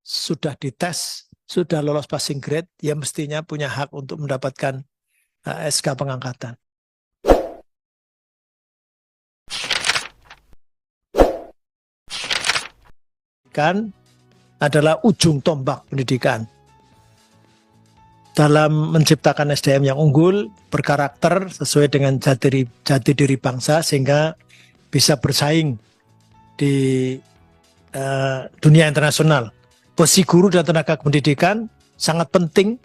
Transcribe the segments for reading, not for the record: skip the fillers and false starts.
sudah dites, sudah lolos passing grade, ya mestinya punya hak untuk mendapatkan SK pengangkatan. Kan adalah ujung tombak pendidikan dalam menciptakan SDM yang unggul, berkarakter sesuai dengan jati diri bangsa sehingga bisa bersaing di dunia internasional. Posisi guru dan tenaga pendidikan sangat penting,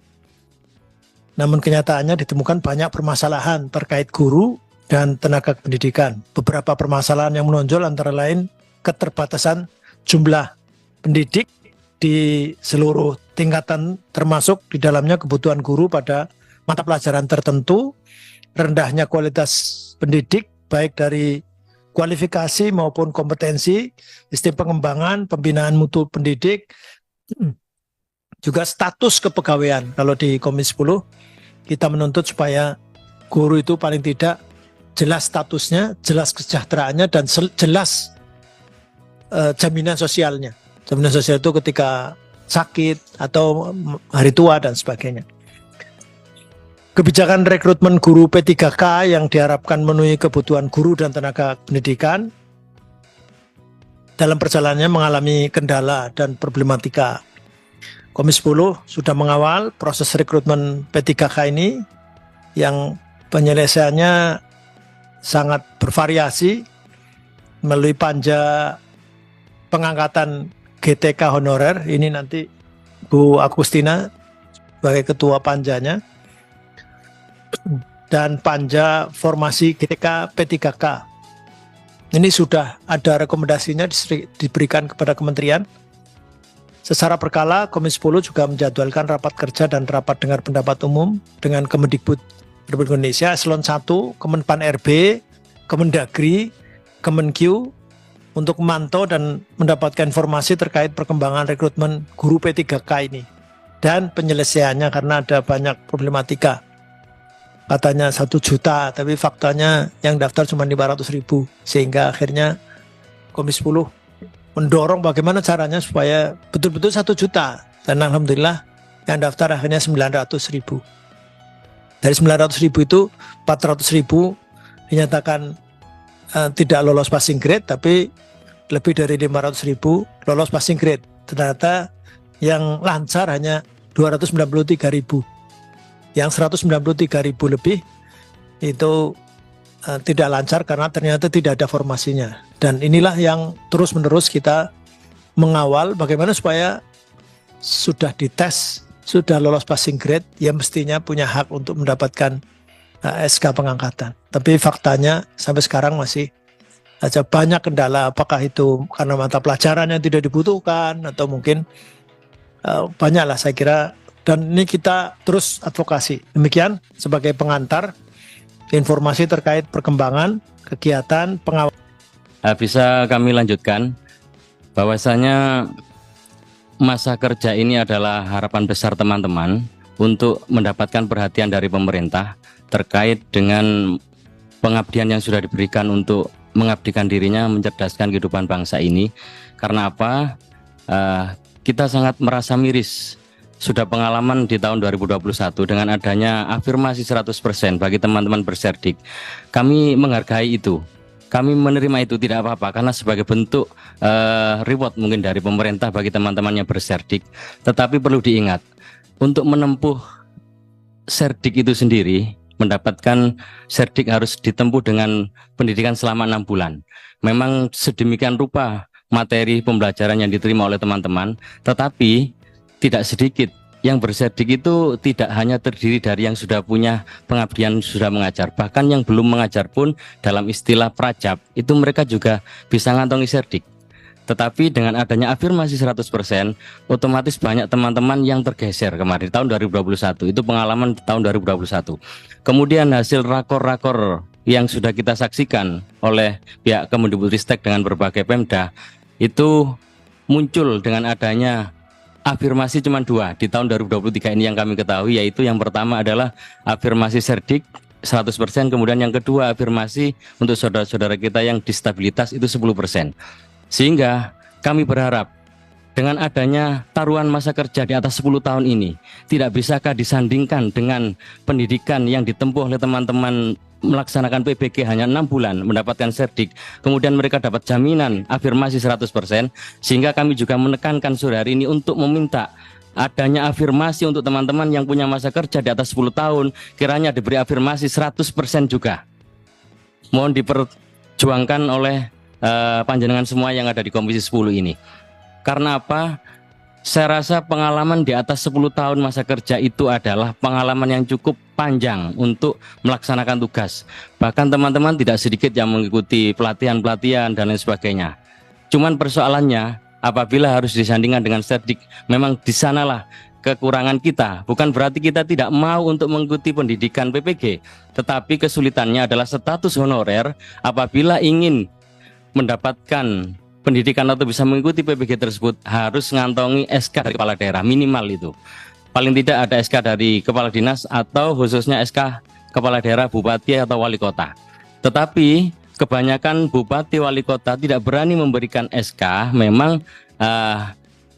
namun kenyataannya ditemukan banyak permasalahan terkait guru dan tenaga pendidikan. Beberapa permasalahan yang menonjol antara lain keterbatasan jumlah pendidik di seluruh tingkatan, termasuk di dalamnya kebutuhan guru pada mata pelajaran tertentu, rendahnya kualitas pendidik baik dari kualifikasi maupun kompetensi, sistem pengembangan, pembinaan mutu pendidik, juga status kepegawaian. Kalau di Komisi 10 kita menuntut supaya guru itu paling tidak jelas statusnya, jelas kesejahteraannya, dan jelas jaminan sosialnya. Jaminan sosial itu ketika sakit atau hari tua dan sebagainya. Kebijakan rekrutmen guru P3K yang diharapkan memenuhi kebutuhan guru dan tenaga pendidikan dalam perjalanannya mengalami kendala dan problematika. Komisi 10 sudah mengawal proses rekrutmen P3K ini yang penyelesaiannya sangat bervariasi melalui panja pengangkatan GTK honorer. Ini nanti Bu Agustina sebagai ketua panjanya, dan panja formasi GTK P3K. Ini sudah ada rekomendasinya diberikan kepada kementerian. Secara berkala, Komisi 10 juga menjadwalkan rapat kerja dan rapat dengar pendapat umum dengan Kemendikbud Republik Indonesia, Eselon 1, Kemenpan RB, Kemendagri, Kemenkyu, untuk memantau dan mendapatkan informasi terkait perkembangan rekrutmen guru P3K ini dan penyelesaiannya, karena ada banyak problematika. Katanya 1 juta, tapi faktanya yang daftar cuma 500.000, sehingga akhirnya Komisi 10 mendorong bagaimana caranya supaya betul-betul 1 juta, dan alhamdulillah yang daftar akhirnya 900.000. Dari 900.000 itu 400.000 dinyatakan tidak lolos passing grade, tapi lebih dari 500.000 lolos passing grade. Ternyata yang lancar hanya 293.000. Yang 193.000 lebih itu tidak lancar karena ternyata tidak ada formasinya. Dan inilah yang terus-menerus kita mengawal bagaimana supaya sudah dites, sudah lolos passing grade, ya mestinya punya hak untuk mendapatkan SK pengangkatan. Tapi faktanya sampai sekarang masih ada banyak kendala, apakah itu karena mata pelajaran yang tidak dibutuhkan atau mungkin banyaklah saya kira. Dan ini kita terus advokasi. Demikian sebagai pengantar informasi terkait perkembangan kegiatan pengawasan. Bisa kami lanjutkan bahwasanya masa kerja ini adalah harapan besar teman-teman untuk mendapatkan perhatian dari pemerintah terkait dengan pengabdian yang sudah diberikan untuk mengabdikan dirinya mencerdaskan kehidupan bangsa ini. Karena apa? Kita sangat merasa miris sudah pengalaman di tahun 2021 dengan adanya afirmasi 100% bagi teman-teman berserdik. Kami menghargai itu, kami menerima itu, tidak apa-apa, karena sebagai bentuk reward mungkin dari pemerintah bagi teman-teman yang berserdik. Tetapi perlu diingat, untuk menempuh serdik itu sendiri, mendapatkan serdik harus ditempuh dengan pendidikan selama 6 bulan. Memang sedemikian rupa materi pembelajaran yang diterima oleh teman-teman, tetapi tidak sedikit yang berserdik itu tidak hanya terdiri dari yang sudah punya pengabdian, sudah mengajar, bahkan yang belum mengajar pun dalam istilah prajab itu mereka juga bisa ngantongi serdik. Tetapi dengan adanya afirmasi 100%, otomatis banyak teman-teman yang tergeser kemarin tahun 2021, itu pengalaman tahun 2021. Kemudian hasil rakor-rakor yang sudah kita saksikan oleh pihak Kemendikbudristek dengan berbagai Pemda itu muncul dengan adanya afirmasi cuma 2 di tahun 2023 ini yang kami ketahui, yaitu yang pertama adalah afirmasi serdik 100%, kemudian yang kedua afirmasi untuk saudara-saudara kita yang disabilitas itu 10%. Sehingga kami berharap dengan adanya taruhan masa kerja di atas 10 tahun ini, tidak bisakah disandingkan dengan pendidikan yang ditempuh oleh teman-teman melaksanakan PBG hanya 6 bulan mendapatkan serdik, kemudian mereka dapat jaminan afirmasi 100%, sehingga kami juga menekankan sore hari ini untuk meminta adanya afirmasi untuk teman-teman yang punya masa kerja di atas 10 tahun, kiranya diberi afirmasi 100% juga. Mohon diperjuangkan oleh panjenengan semua yang ada di Komisi 10 ini. Karena apa? Saya rasa pengalaman di atas 10 tahun masa kerja itu adalah pengalaman yang cukup panjang untuk melaksanakan tugas. Bahkan teman-teman tidak sedikit yang mengikuti pelatihan-pelatihan dan lain sebagainya. Cuman persoalannya apabila harus disandingkan dengan serdik, memang di sanalah kekurangan kita. Bukan berarti kita tidak mau untuk mengikuti pendidikan PPG, tetapi kesulitannya adalah status honorer apabila ingin mendapatkan pendidikan atau bisa mengikuti PPG tersebut harus ngantongi SK dari kepala daerah, minimal itu. Paling tidak ada SK dari kepala dinas atau khususnya SK kepala daerah, bupati atau wali kota. Tetapi kebanyakan bupati wali kota tidak berani memberikan SK. Memang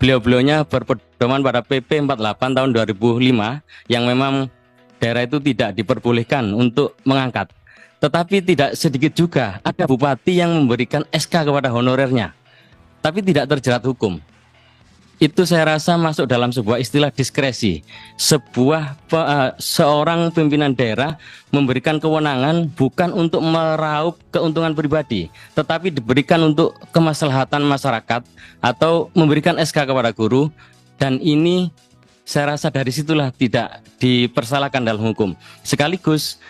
beliau-beliaunya berpedoman pada PP 48 tahun 2005 yang memang daerah itu tidak diperbolehkan untuk mengangkat. Tetapi tidak sedikit juga ada bupati yang memberikan SK kepada honorernya, tapi tidak terjerat hukum. Itu saya rasa masuk dalam sebuah istilah diskresi. Seorang pimpinan daerah memberikan kewenangan bukan untuk meraup keuntungan pribadi, tetapi diberikan untuk kemaslahatan masyarakat atau memberikan SK kepada guru. Dan ini saya rasa dari situlah tidak dipersalahkan dalam hukum. Sekaligus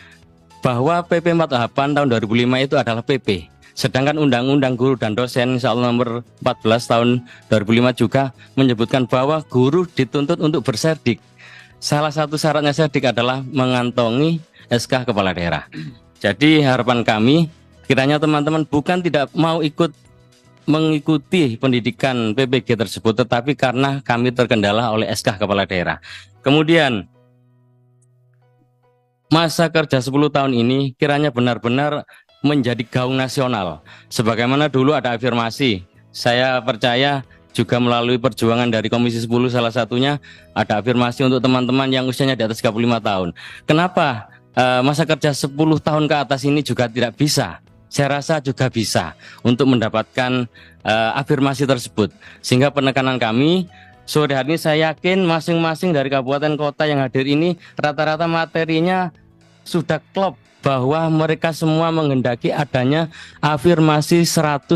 bahwa PP 48 tahun 2005 itu adalah PP. Sedangkan Undang-Undang Guru dan Dosen insya Allah nomor 14 tahun 2005 juga menyebutkan bahwa guru dituntut untuk berserdik. Salah satu syaratnya serdik adalah mengantongi SK kepala daerah. Jadi harapan kami kiranya teman-teman bukan tidak mau mengikuti pendidikan PPG tersebut, tetapi karena kami terkendala oleh SK kepala daerah. Kemudian masa kerja 10 tahun ini kiranya benar-benar menjadi gaung nasional. Sebagaimana dulu ada afirmasi, saya percaya juga melalui perjuangan dari Komisi 10 salah satunya ada afirmasi untuk teman-teman yang usianya di atas 35 tahun. Kenapa masa kerja 10 tahun ke atas ini juga tidak bisa? Saya rasa juga bisa untuk mendapatkan afirmasi tersebut. Sehingga penekanan kami sore hari ini saya yakin masing-masing dari kabupaten kota yang hadir ini rata-rata materinya sudah klop bahwa mereka semua menghendaki adanya afirmasi 100%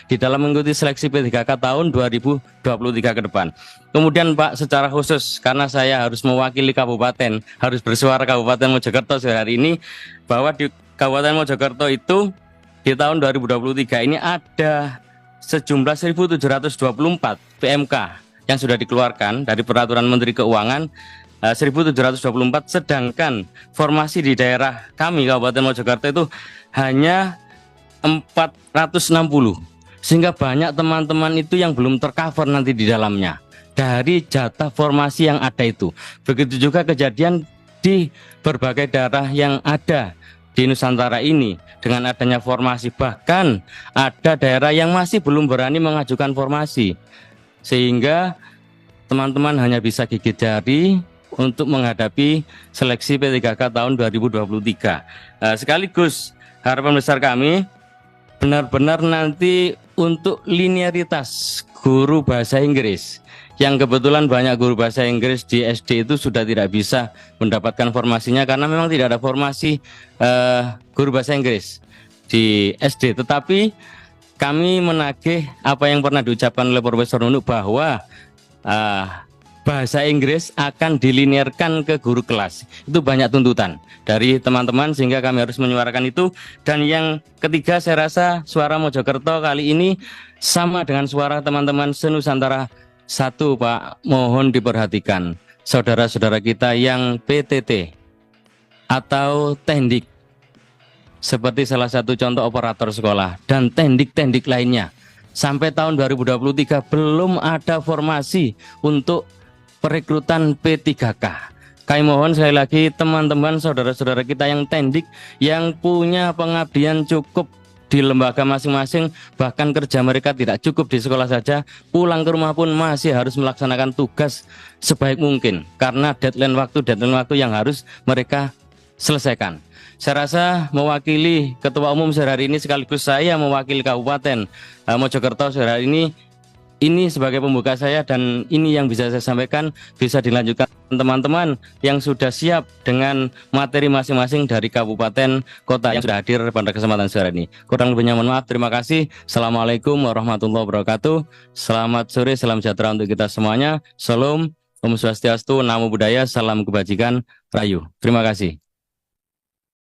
di dalam mengikuti seleksi P3K tahun 2023 ke depan. Kemudian Pak, secara khusus karena saya harus mewakili kabupaten, harus bersuara Kabupaten Mojokerto sore hari ini, bahwa di Kabupaten Mojokerto itu di tahun 2023 ini ada sejumlah 1.724 PMK yang sudah dikeluarkan dari Peraturan Menteri Keuangan 1.724, sedangkan formasi di daerah kami Kabupaten Mojokerto itu hanya 460, sehingga banyak teman-teman itu yang belum tercover nanti di dalamnya dari jatah formasi yang ada itu. Begitu juga kejadian di berbagai daerah yang ada di Nusantara ini dengan adanya formasi, bahkan ada daerah yang masih belum berani mengajukan formasi, sehingga teman-teman hanya bisa gigit jari untuk menghadapi seleksi P3K tahun 2023. Sekaligus harapan besar kami benar-benar nanti untuk linearitas guru bahasa Inggris, yang kebetulan banyak guru bahasa Inggris di SD itu sudah tidak bisa mendapatkan formasinya karena memang tidak ada formasi guru bahasa Inggris di SD. Tetapi kami menagih apa yang pernah diucapkan oleh Profesor Nunuk bahwa bahasa Inggris akan dilinearkan ke guru kelas. Itu banyak tuntutan dari teman-teman sehingga kami harus menyuarakan itu. Dan yang ketiga, saya rasa suara Mojokerto kali ini sama dengan suara teman-teman se-Nusantara satu, Pak. Mohon diperhatikan saudara-saudara kita yang PTT atau tendik, seperti salah satu contoh operator sekolah dan tendik-tendik lainnya. Sampai tahun 2023 belum ada formasi untuk perekrutan P3K. Kami mohon sekali lagi teman-teman saudara-saudara kita yang tendik yang punya pengabdian cukup di lembaga masing-masing, bahkan kerja mereka tidak cukup di sekolah saja, pulang ke rumah pun masih harus melaksanakan tugas sebaik mungkin karena deadline waktu yang harus mereka selesaikan. Saya rasa mewakili Ketua Umum sore hari ini sekaligus saya mewakili Kabupaten Mojokerto sore hari ini sebagai pembuka saya, dan ini yang bisa saya sampaikan. Bisa dilanjutkan teman-teman yang sudah siap dengan materi masing-masing dari kabupaten kota yang sudah hadir pada kesempatan sore ini. Kurang lebihnya mohon maaf. Terima kasih. Assalamualaikum warahmatullahi wabarakatuh. Selamat sore, salam sejahtera untuk kita semuanya. Salam, Om Swastiastu, Namo Buddhaya, salam kebajikan, Rayu. Terima kasih.